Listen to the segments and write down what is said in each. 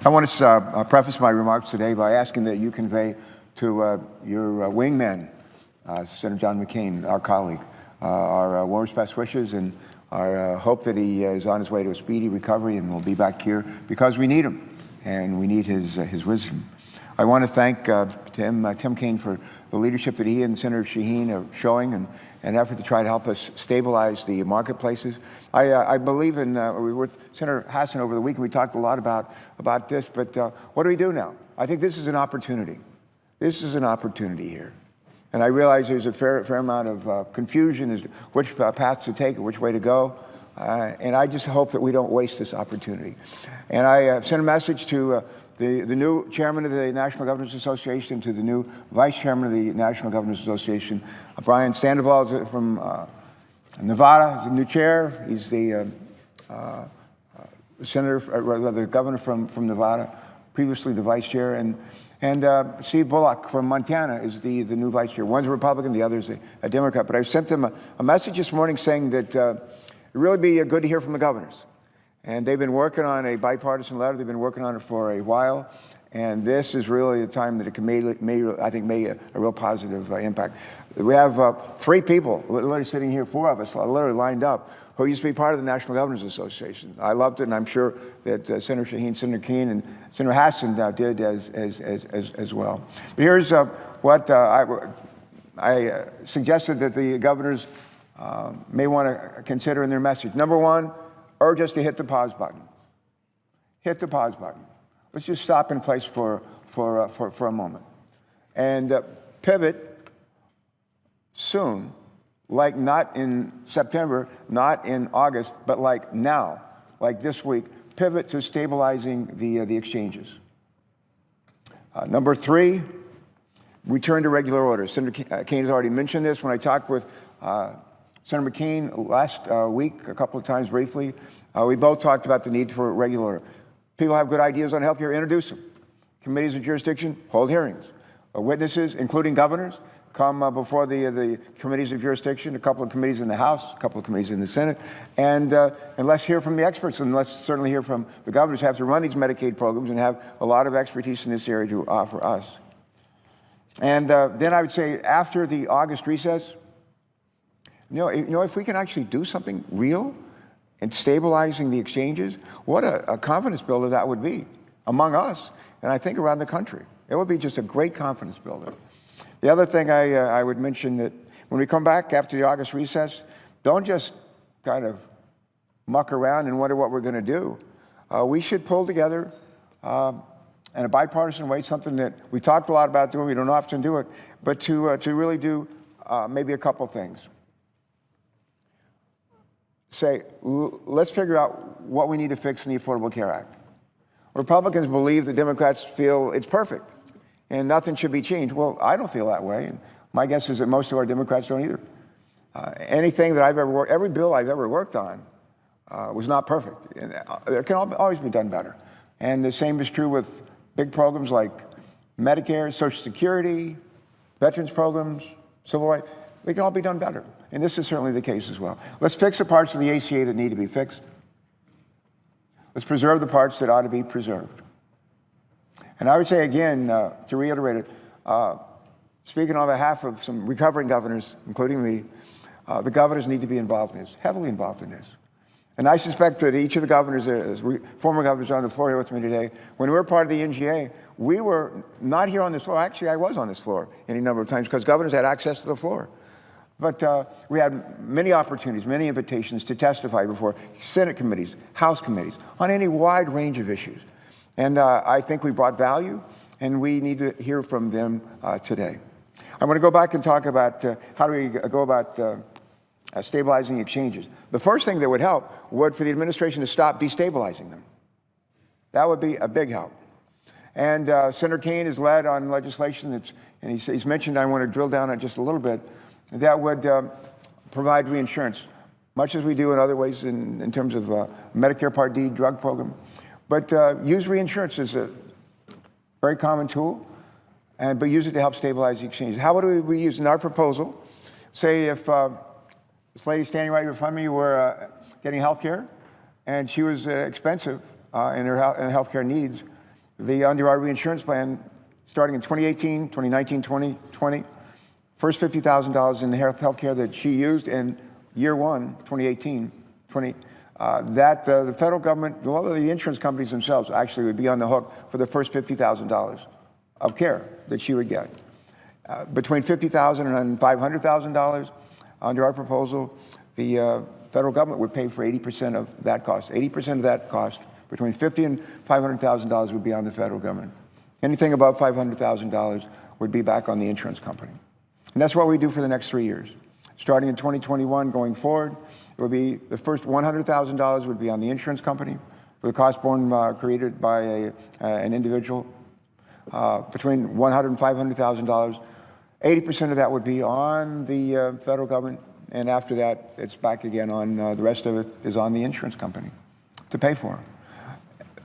I want to preface my remarks today by asking that you convey to your wingman, Senator John McCain, our colleague, our warmest best wishes and our hope that he is on his way to a speedy recovery and will be back here because we need him and we need his wisdom. I want to thank Tim Kaine for the leadership that he and Senator Shaheen are showing and an effort to try to help us stabilize the marketplaces. I believe in, we were with Senator Hassan over the weekend, we talked a lot about this, but what do we do now? I think this is an opportunity. This is an opportunity here. And I realize there's a fair amount of confusion as to which path to take or which way to go. And I just hope that we don't waste this opportunity. And I sent a message to the new chairman of the National Governors Association, to the new vice chairman of the National Governors Association, Brian Sandoval from Nevada, the new chair. He's the the governor from Nevada, previously the vice chair, and Steve Bullock from Montana is the new vice chair. One's a Republican, the other's a Democrat. But I sent them a message this morning saying that it'd really be good to hear from the governors. And they've been working on a bipartisan letter. They've been working on it for a while. And this is really the time that it can make a real positive impact. We have 3 people literally sitting here, 4 of us literally lined up, who used to be part of the National Governors Association. I loved it, and I'm sure that Senator Shaheen, Senator Keene, and Senator Hassan did as well. But here's what I suggested that the governors may want to consider in their message. Number 1, urge us to hit the pause button. Hit the pause button. Let's just stop in place for a moment and pivot soon, like not in September, not in August, but like now, like this week, pivot to stabilizing the exchanges. Number 3, return to regular order. Senator Kaine has already mentioned this. When I talked with Senator McCain last week, a couple of times briefly, we both talked about the need for regular order. People have good ideas on health care, introduce them. Committees of jurisdiction, hold hearings. Witnesses, including governors, come before the committees of jurisdiction, a couple of committees in the House, a couple of committees in the Senate, and let's hear from the experts, and let's certainly hear from the governors who have to run these Medicaid programs and have a lot of expertise in this area to offer us. And then I would say after the August recess, if we can actually do something real in stabilizing the exchanges, what a confidence builder that would be among us, and I think around the country. It would be just a great confidence builder. The other thing I would mention that when we come back after the August recess, don't just kind of muck around and wonder what we're going to do. We should pull together in a bipartisan way, something that we talked a lot about doing, we don't often do it, but to really do maybe a couple things. Say, let's figure out what we need to fix in the Affordable Care Act. Republicans believe the Democrats feel it's perfect and nothing should be changed. Well, I don't feel that way, and my guess is that most of our Democrats don't either. Anything that I've ever worked, every bill I've ever worked on was not perfect. And it can always be done better. And the same is true with big programs like Medicare, Social Security, veterans programs, civil rights. They can all be done better. And this is certainly the case as well. Let's fix the parts of the ACA that need to be fixed. Let's preserve the parts that ought to be preserved. And I would say again, to reiterate it, speaking on behalf of some recovering governors, including me, the governors need to be involved in this, heavily involved in this. And I suspect that each of the governors, former governors on the floor here with me today, when we were part of the NGA, we were not here on this floor. Actually, I was on this floor any number of times because governors had access to the floor. But we had many opportunities, many invitations to testify before Senate committees, House committees, on any wide range of issues. And I think we brought value, and we need to hear from them today. I want to go back and talk about how do we go about stabilizing exchanges. The first thing that would help would for the administration to stop destabilizing them. That would be a big help. And Senator Kaine has led on legislation that's, and he's mentioned, I want to drill down on it just a little bit, that would provide reinsurance, much as we do in other ways in terms of Medicare Part D drug program. But use reinsurance as a very common tool, but use it to help stabilize the exchanges. How would we use in our proposal? Say if this lady standing right in front of me were getting health care, and she was expensive in her health care needs, Under our reinsurance plan, starting in 2018, 2019, 2020, first $50,000 in the health care that she used in year one, 2018, the federal government, well, the insurance companies themselves actually would be on the hook for the first $50,000 of care that she would get. Between $50,000 and $500,000, under our proposal, the federal government would pay for 80% of that cost. 80% of that cost, between $50,000 and $500,000, would be on the federal government. Anything above $500,000 would be back on the insurance company. And that's what we do for the next 3 years. Starting in 2021, going forward, it would be the first $100,000 would be on the insurance company for the cost borne created by an individual. Between $100,000 and $500,000, 80% of that would be on the federal government, and after that, it's back again on the rest of it is on the insurance company to pay for.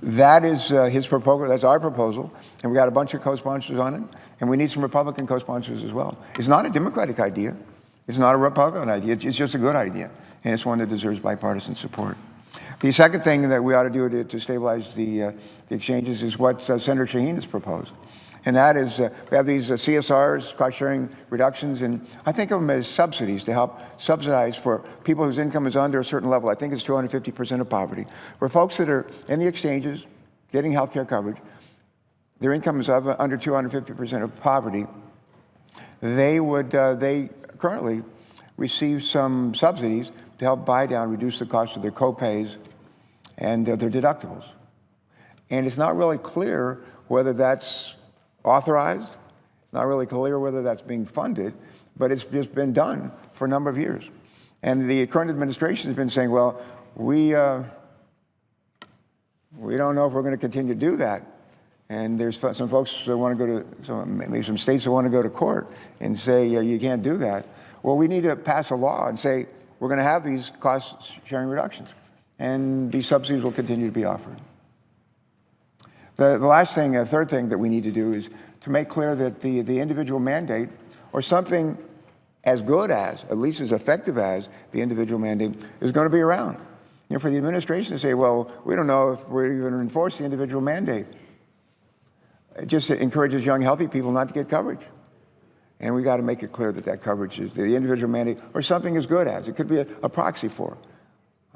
That is his proposal. That's our proposal, and we got a bunch of co-sponsors on it, and we need some Republican co-sponsors as well. It's not a Democratic idea. It's not a Republican idea. It's just a good idea, and it's one that deserves bipartisan support. The second thing that we ought to do to stabilize the exchanges is what Senator Shaheen has proposed. And that is, we have these CSRs, cost-sharing reductions, and I think of them as subsidies to help subsidize for people whose income is under a certain level. I think it's 250% of poverty. For folks that are in the exchanges, getting health care coverage, their income is under 250% of poverty, they currently receive some subsidies to help reduce the cost of their co-pays and their deductibles. And it's not really clear whether that's authorized. It's not really clear whether that's being funded, but it's just been done for a number of years. And the current administration has been saying, well, we don't know if we're going to continue to do that. And there's some folks that want to go to, maybe some states that want to go to court and say, you can't do that. Well, we need to pass a law and say, we're going to have these cost-sharing reductions, and these subsidies will continue to be offered. The third thing that we need to do is to make clear that the individual mandate, or something as good as, at least as effective as, the individual mandate, is going to be around. You know, for the administration to say, well, we don't know if we're going to enforce the individual mandate. It just encourages young, healthy people not to get coverage. And we got to make it clear that that coverage is the individual mandate, or something as good as. It could be a proxy for,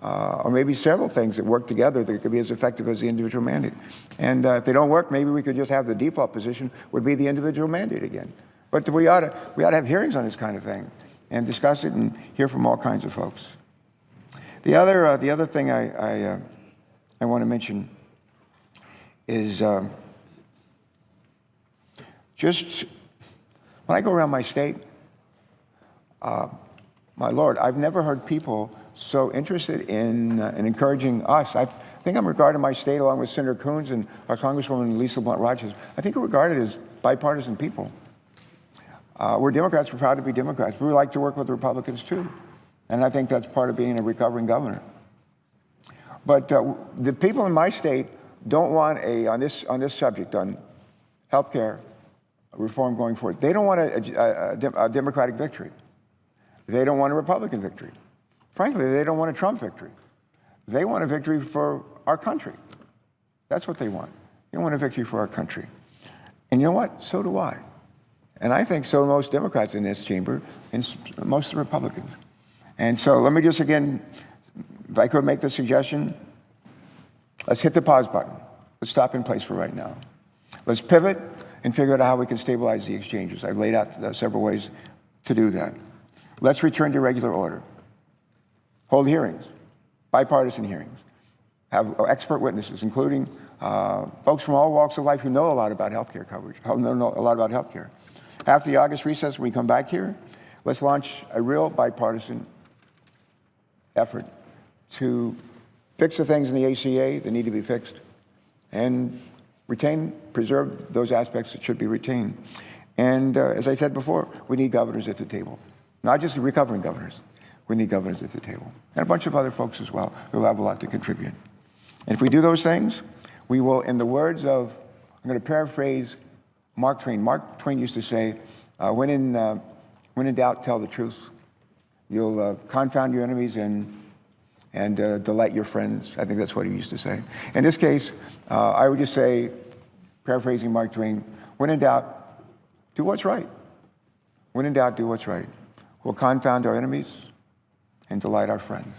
or maybe several things that work together that could be as effective as the individual mandate. And if they don't work, maybe we could just have the default position would be the individual mandate again. But we ought to have hearings on this kind of thing and discuss it and hear from all kinds of folks. The other thing I want to mention is just when I go around my state, my Lord, I've never heard people so interested in encouraging us. I think I'm regarded in my state, along with Senator Coons and our Congresswoman Lisa Blunt Rogers, I think we're regarded as bipartisan people. We're Democrats. We're proud to be Democrats. We like to work with Republicans, too. And I think that's part of being a recovering governor. But the people in my state don't want on this subject, on health care reform going forward, they don't want a Democratic victory. They don't want a Republican victory. Frankly, they don't want a Trump victory. They want a victory for our country. That's what they want. They want a victory for our country. And you know what? So do I. And I think so do most Democrats in this chamber and most of the Republicans. And so let me just again, if I could make the suggestion, let's hit the pause button. Let's stop in place for right now. Let's pivot and figure out how we can stabilize the exchanges. I've laid out several ways to do that. Let's return to regular order. Hold hearings, bipartisan hearings. Have expert witnesses, including folks from all walks of life who know a lot about health care coverage, know a lot about health care. After the August recess, when we come back here, let's launch a real bipartisan effort to fix the things in the ACA that need to be fixed and preserve those aspects that should be retained. And as I said before, we need governors at the table, not just recovering governors. We need governors at the table, and a bunch of other folks as well who have a lot to contribute. And if we do those things, we will, in the words of, I'm going to paraphrase Mark Twain. Mark Twain used to say, when in doubt, tell the truth. You'll confound your enemies and delight your friends. I think that's what he used to say. In this case, I would just say, paraphrasing Mark Twain, when in doubt, do what's right. When in doubt, do what's right. We'll confound our enemies and delight our friends.